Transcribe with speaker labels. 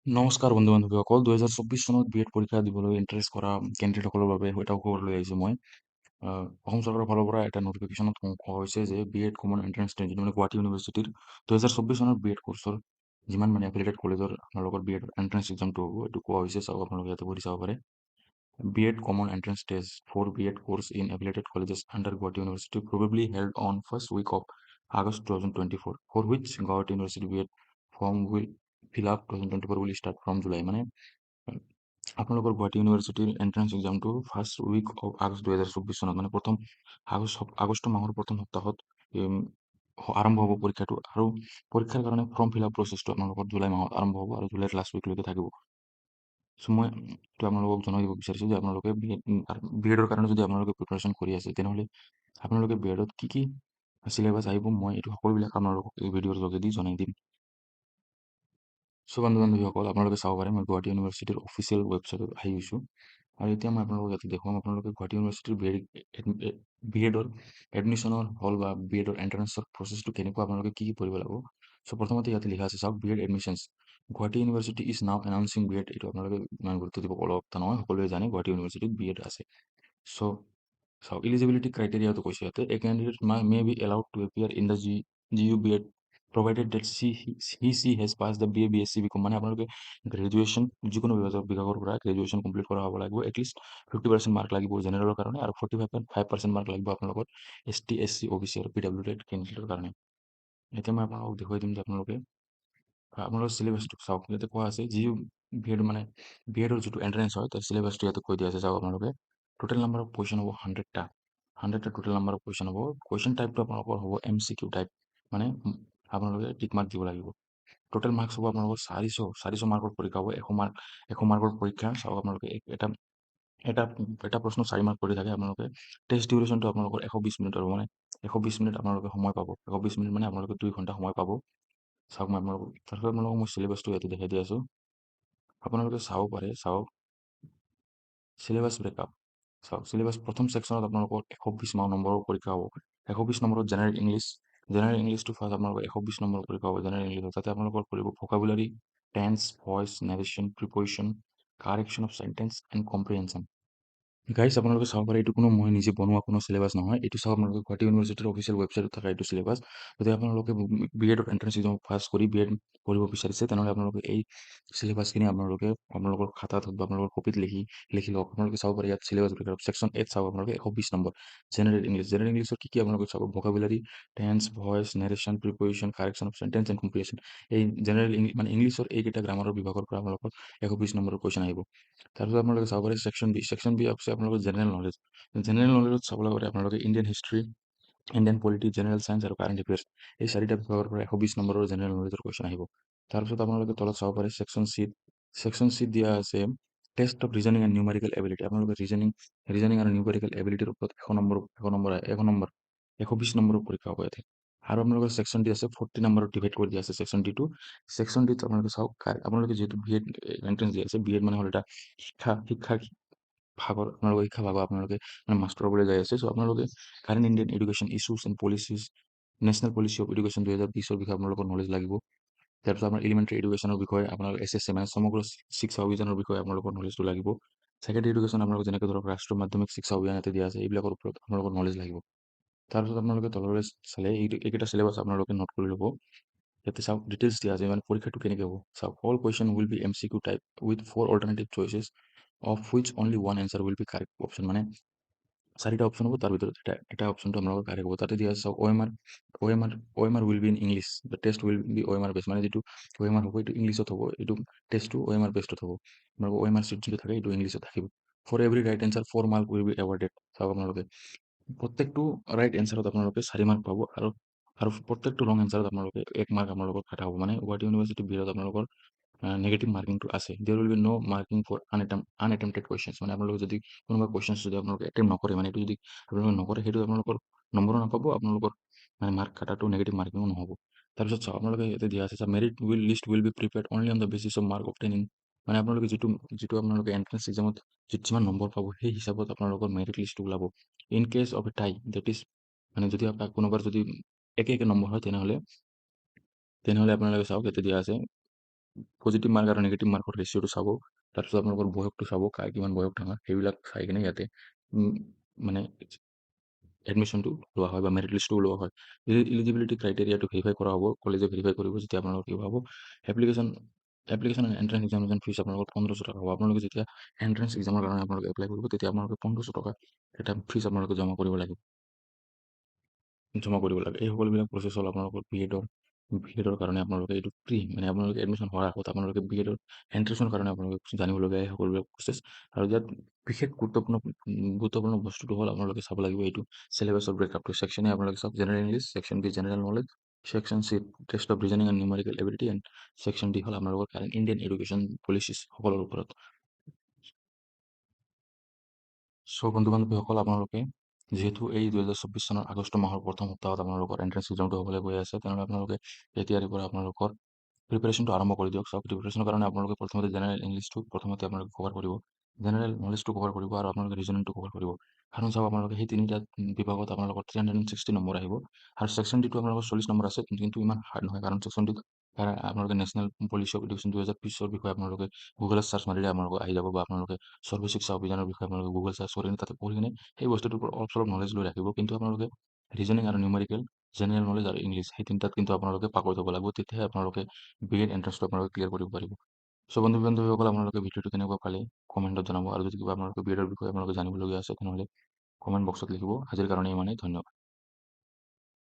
Speaker 1: নমস্কাৰ বন্ধু বান্ধৱীসকল। 2024 চনত বি এড পৰীক্ষা দিবলৈ ইণ্টাৰেষ্ট কৰা কেণ্ডিডেটসকলৰ বাবে এটা খবৰ লৈ আহিছোঁ মই। অসম চৰকাৰৰ ফালৰ পৰা এটা নটিফিকেশ্যনত কোৱা হৈছে যে B Ed common entrance test যিটো মানে গুৱাহাটী ইউনিভাৰ্চিটিৰ 2024 চনৰ বি এড কৰ্চৰ যিমান মানে এফিলিয়েটেড কলেজৰ আপোনালোকৰ বি এড এণ্ট্ৰেন্স এক্সামটো হ'ব এইটো কোৱা হৈছে। চাওক আপোনালোকে ইয়াতে পঢ়ি চাব পাৰে। B Ed common entrance test for B Ed course in affiliated colleges under Guwahati University probably held on first week of August 2024 for which Guwahati University B.Ed form will fill up 2024 will start from July মানে আপোনালোকৰ গুৱাহাটী ইউনিভাৰ্চিটিৰ entrance এক্সামটো first week of August 2024 চনত মানে প্ৰথম আগষ্ট মাহৰ প্ৰথম সপ্তাহত আৰম্ভ হ'ব পৰীক্ষাটো। আৰু পৰীক্ষাৰ কাৰণে ফৰ্ম ফিল আপ প্ৰচেছটো আপোনালোকৰ জুলাই মাহত আৰম্ভ হ'ব আৰু জুলাইৰ লাষ্ট উইকলৈকে থাকিব। চ' মই এইটো আপোনালোকক জনাই দিব বিচাৰিছোঁ যে আপোনালোকে বি এডৰ কাৰণে যদি আপোনালোকে প্ৰিপাৰেশ্যন কৰি আছে তেনেহ'লে আপোনালোকে বি এডত কি কি চিলেবাছ আহিব মই এইটো সকলোবিলাক আপোনালোকক এই ভিডিঅ'ৰ যোগেদি জনাই দিম। চ' বন্ধু বান্ধৱীসকল আপোনালোকে চাব পাৰে মই গুৱাহাটী ইউনিভাৰ্চিটিৰ অফিচিয়েল ৱেবছাইটত আহি গৈছোঁ। আৰু এতিয়া মই আপোনালোকক ইয়াতে দেখুৱাম আপোনালোকে গুৱাহাটী ইউনিভাৰ্চিটিৰ বি এডৰ এডমিশ্যনৰ হ'ল বা বি এডৰ এণ্ট্ৰেন্সৰ প্ৰচেছটো কেনেকুৱা আপোনালোকে কি কৰিব লাগিব। চ' প্ৰথমতে ইয়াতে লিখা আছে চাওক B Ed admissions Guwahati university is now announcing B Ed. এইটো আপোনালোকে ইমান গুৰুত্ব দিব অলপ কথা নহয়, সকলোৱে জানে গুৱাহাটী ইউনিভাৰ্চিটিত বি এড আছে। চ' চাওক ইলিজিবিলিটি ক্ৰাইটেৰিয়াটো কৈছে ইয়াতে a candidate may be allowed to appear in the G U B Ed provided that she has passed the BA BSc BCom মানে আপোনালোকে গ্ৰেজুৱেশ্যন যিকোনো বিভাগৰ পৰা গ্ৰেজুৱেশ্যন কমপ্লিট কৰা হ'ব লাগিব। এটলিষ্ট 50% মাৰ্ক লাগিব জেনেৰেলৰ কাৰণে আৰু 45% মাৰ্ক লাগিব আপোনালোকৰ ST SC OBC আৰু PWD কেণ্ডিডেটৰ কাৰণে। এতিয়া মই আপোনালোকক দেখুৱাই দিম যে আপোনালোকৰ চিলেবাছটো চাওক। ইয়াতে কোৱা আছে যি বি এড মানে বি এডৰ যিটো এণ্ট্ৰেন্স হয় তাৰ চিলেবাছটো ইয়াতে কৈ দিয়া আছে। চাওক আপোনালোকে টোটেল নাম্বাৰ অফ কুৱেশ্যন হ'ব 100টা টোটেল নাম্বাৰ অফ কুৱেশ্যন হ'ব। কুৱেশ্যন টাইপটো আপোনালোকৰ হ'ব MCQ টাইপ মানে আপোনালোকে টিক মাৰ্ক দিব লাগিব। টোটেল মাৰ্কছ হ'ব আপোনালোকৰ 400 মাৰ্কৰ পৰীক্ষা হ'ব। 100 মাৰ্কৰ পৰীক্ষা। চাওক আপোনালোকে এটা এটা এটা প্ৰশ্ন 4 মাৰ্ক কৰি থাকে। আপোনালোকে টেষ্ট ডিউৰেশ্যনটো আপোনালোকৰ 120 মিনিটৰ মানে 120 মিনিট আপোনালোকে সময় পাব। 120 মিনিট মানে আপোনালোকে 2 ঘণ্টা সময় পাব। চাওক মই আপোনালোকক মই চিলেবাছটো ইয়াতে দেখাই দি আছোঁ। আপোনালোকে চাব পাৰে। চাওক চিলেবাছ ব্ৰেকআপ চাওক। চিলেবাছ প্ৰথম ছেকশ্যনত আপোনালোকৰ 120 নম্বৰৰ পৰীক্ষা হ'ব। 120 নম্বৰত জেনেৰেল ইংলিছটো ফাৰ্ষ্ট আপোনালোকৰ 120 নম্বৰৰ পৰীক্ষা হ'ব জেনেৰেল ইংলিছত। তাতে আপোনালোকৰ কৰিব vocabulary, tense, voice, narration, preposition, correction of sentence and comprehension. Guys আপোনালোকে চাব পাৰে এইটো কোনো মই নিজে বনোৱা কোনো চিলেবাছ নহয়। এইটো চাওক আপোনালোকে গুৱাহাটী ইউনিভাৰ্চিটিৰ অফিচিয়েল ৱেবছাইটত থকা এইটো চিলেবাছ। যদি আপোনালোকে বি এডৰ এণ্ট্ৰেন্স এক্সাম পাছ কৰি বি এড পঢ়িব বিচাৰিছে তেনেহ'লে আপোনালোকে এই চিলেবাছখিনি আপোনালোকৰ খাতাত বা আপোনালোকৰ কপিত লিখি লওক। আপোনালোকে চাব পাৰে ইয়াত চিলেবাছ ছেকশ্যন 8 চাওক আপোনালোকে 120 নম্বৰ জেনেৰেল ইংলিছৰ কি আপোনালোকে চাব vocabulary, tense, voice, narration, preposition, correction of sentence and comprehension. এই জেনেৰেল মানে ইংলিছৰ এইকেইটা গ্ৰামাৰৰ বিভাগৰ পৰা আপোনালোকৰ 120 নম্বৰৰ কুৱেশ্যন আহিব। তাৰপিছত আপোনালোকে চাব পাৰে ছেকশ্যন বি আছে আপোনালোকৰ জেনেৰেল নলেজত চাবলৈ পাৰে আপোনালোকে Indian history, Indian polity, general science আৰু কাৰেণ্ট এফেয়াৰ্ছ। এই 4টা বিভাগৰ পৰা 120 নম্বৰৰ জেনেৰেল নলেজৰ কুৱেশ্যন আহিব। তাৰপিছত আপোনালোকে তলত চাব পাৰে ছেকশ্যন চিত দিয়া আছে test of reasoning and numerical ability. আপোনালোকে ৰিজনিং আৰু নিউমেৰিকেল এবিলিটিৰ ওপৰত 120 নম্বৰৰ পৰীক্ষা হ'ব ইয়াতে। আৰু আপোনালোকৰ ছেকশ্যন ডি আছে 40 নম্বৰত ডিভাইড কৰি দিয়া আছে ছেকশ্যন ডিটো। ছেকশ্যন ডিত আপোনালোকে চাওক আপোনালোকে যিহেতু বি এড এণ্ট্ৰেন্স দি আছে। বি এড মানে হ'ল এটা শিক্ষা ভাগৰ আপোনালোকে মানে মাষ্টৰ হ'বলৈ যাই আছে। চ' আপোনালোকে current Indian education issues and policies, national policy of education 2020 বিষয়ে আপোনালোকৰ নলেজ লাগিব। তাৰপিছত আপোনাৰ এলিমেণ্টাৰী এডুকেশ্যনৰ বিষয়ে আপোনাৰ SSA মানে সমগ্ৰ শিক্ষা অভিযানৰ বিষয়ে আপোনালোকৰ নলেজটো লাগিব। ছেকেণ্ডেৰী এডুকেশ্যন আপোনালোক যেনেকৈ ধৰক ৰাষ্ট্ৰীয় মাধ্যমিক শিক্ষা অভিযান ইয়াতে দিয়া আছে এইবিলাকৰ ওপৰত আপোনালোকৰ নলেজ লাগিব। তাৰপিছত আপোনালোকে তললৈ চালে এইকেইটা চিলেবাছ আপোনালোকে নোট কৰি ল'ব। ইয়াতে চাওক ডিটেইলছ দিয়া আছে মানে পৰীক্ষাটো কেনেকৈ হ'ব। চাওক all question will be MCQ type with 4 alternative choices of which only one answer will be correct option মানে 4টা অপশ্যন হ'ব তাৰ ভিতৰত এটা অপশ্যনটো আপোনালোকৰ কাৰেক্ট হ'ব। তাতে দিয়া আছে চাওক OMR will be in English the taste will be OMR বেছ মানে যিটো OMR হ'ব এইটো ইংলিছত হ'ব। এইটো টেষ্টটো OMR বেছডত হ'ব। আপোনালোকৰ OMR চিট যিটো থাকে এইটো ইংলিছত থাকিব। For every right answer 4 mark will be awarded. চাওক আপোনালোকে প্ৰত্যেকটো ৰাইট এনচাৰত আপোনালোকে 4 মাৰ্ক পাব আৰু প্ৰত্যেকটো ৰং এনচাৰত আপোনালোকে 1 মাৰ্ক আপোনালোকৰ কাটা হ'ব। মানে গুৱাহাটী ইউনিভাৰ্চিটি বি এডত আপোনালোকৰ নেগেটিভ মাৰ্কিংটো আছে। There will be no' marking for unattempted questions মানে আপোনালোকে যদি কোনোবা কুৱেশ্যনছ যদি আপোনালোকে এটেম্প নকৰে মানে এইটো যদি আপোনালোকে নকৰে সেইটো আপোনালোকৰ নম্বৰো নাপাব। আপোনালোকৰ মানে মাৰ্ক কাটাটো নেগেটিভ মাৰ্কিঙো নহ'ব। তাৰপিছত চাওক আপোনালোকে ইয়াতে দিয়া আছে merit list will be prepared only on the basis off mark obtaining মানে আপোনালোকে যিটো আপোনালোকে এণ্ট্ৰেন্স এক্সামত যিমান নম্বৰ পাব সেই হিচাপত আপোনালোকৰ মেৰিট লিষ্টটো ওলাব। In case of a tie that is মানে যদি আপোনাক কোনোবাৰ যদি একে নম্বৰ হয় তেনেহ'লে আপোনালোকে চাওক ইয়াতে দিয়া আছে পজিটিভ মাৰ্ক আৰু নিগেটিভ মাৰ্কৰ ৰেচিঅ'টো চাব, তাৰপিছত আপোনালোকৰ বয়সটো চাব, কাৰ কিমান বয়স ডাঙৰ, সেইবিলাক চাই কিনে ইয়াতে মানে এডমিশ্যনটো লোৱা হয় বা মেৰিট লিষ্টটো লোৱা হয়। ইলিজিবিলিটি ক্ৰাইটেৰিয়াটো ভেৰিফাই কৰা হ'ব, কলেজে ভেৰিফাই কৰিব যেতিয়া আপোনালোকে কিবা হ'ব। Application and entrance examination fees আপোনালোকৰ 1500 টকা হ'ব। আপোনালোকে যেতিয়া এণ্ট্ৰেন্স এক্সামৰ কাৰণে আপোনালোকে এপ্লাই কৰিব, তেতিয়া আপোনালোকে 1500 টকা এটা ফিজ আপোনালোকে জমা কৰিব লাগিব। এই সকলোবিলাক প্ৰচেছ হ'ল আপোনালোকৰ বি এডৰ কাৰণে আপোনালোকে এইটো প্ৰি মানে আপোনালোকে এডমিশ্যন হোৱাৰ আগত আপোনালোকে বি এডৰ এণ্ট্ৰেন্সৰ কাৰণে আপোনালোকে জানিবলগীয়া এই সকলোবিলাক প্ৰচেছ। আৰু ইয়াত বিশেষ গুৰুত্বপূৰ্ণ বস্তুটো হ'ল আপোনালোকে চাব লাগিব এইটো চিলেবাছৰ ব্ৰেকআপটো। ছেকশ্যনে আপোনালোকে চাওক, general English, section B general knowledge, section C test of reasoning and numerical ability, and section D হ'ল আপোনালোকৰ কাৰেণ্ট ইণ্ডিয়ান এডুকেশ্যন পলিচিছ সকলৰ ওপৰত। চ' বন্ধু বান্ধৱীসকল, আপোনালোকে যিহেতু এই 2024 চনৰ আগষ্ট মাহৰ প্ৰথম সপ্তাহত আপোনালোকৰ এণ্ট্ৰেন্স এক্সামটো হ'বলৈ গৈ আছে, তেনেহ'লে আপোনালোকে এতিয়াৰে পৰা আপোনালোকৰ প্ৰিপেৰেশ্যনটো আৰম্ভ কৰি দিয়ক। চাওক, প্ৰিপেৰেশ্যনৰ কাৰণে আপোনালোকে প্ৰথমতে জেনেৰেল ইংলিছটো প্ৰথমতে আপোনালোকে কভাৰ কৰিব, জেনেৰেল নলেজটো কভাৰ কৰিব, আৰু আপোনালোকে ৰিজনিংটো কভাৰ কৰিব। কাৰণ চাওক, আপোনালোকে সেই তিনিটা বিভাগত আপোনালোকৰ 360 নম্বৰ আহিব, আৰু ছেকশ্যন ডিটো আপোনালোকৰ 40 নম্বৰ আছে, কিন্তু ইমান হাৰ্ড নহয়। কাৰণ ছেকশ্যন ডিত আপোনালোকে নেশ্যনেল পলিচি অফ এডুকেশ্যন 2020ৰ বিষয়ে আপোনালোকে গুগলত চাৰ্চ মাৰিলে আপোনালোকে আহি যাব, বা আপোনালোকে সৰ্ব শিক্ষা অভিযানৰ বিষয়ে আপোনালোকে গুগল চাৰ্চ কৰি তাতে পঢ়ি কিনে সেই বস্তুটোৰ পৰা অলপ চলপ নলেজ লৈ ৰাখিব। কিন্তু আপোনালোকে ৰিজনিং আৰু নিউমেৰিকেল, জেনেৰেল নলেজ আৰু ইংলিছ, সেই তিনিটাত কিন্তু আপোনালোকে পাকৈত হ'ব লাগিব, তেতিয়াহে আপোনালোকে বি এড এণ্ট্ৰেন্সটো আপোনালোকে ক্লিয়াৰ কৰিব পাৰিব। চ' বন্ধু বান্ধৱীসকল, আপোনালোকে ভিডিঅ'টো কেনেকুৱা পালে কমেণ্টত জনাব, আৰু যদি কিবা আপোনালোকে বি এডৰ বিষয়ে আপোনালোকে জানিবলগীয়া আছে, তেনেহ'লে কমেণ্ট বক্সত লিখিব। আজিৰ কাৰণে ইমানেই, ধন্যবাদ।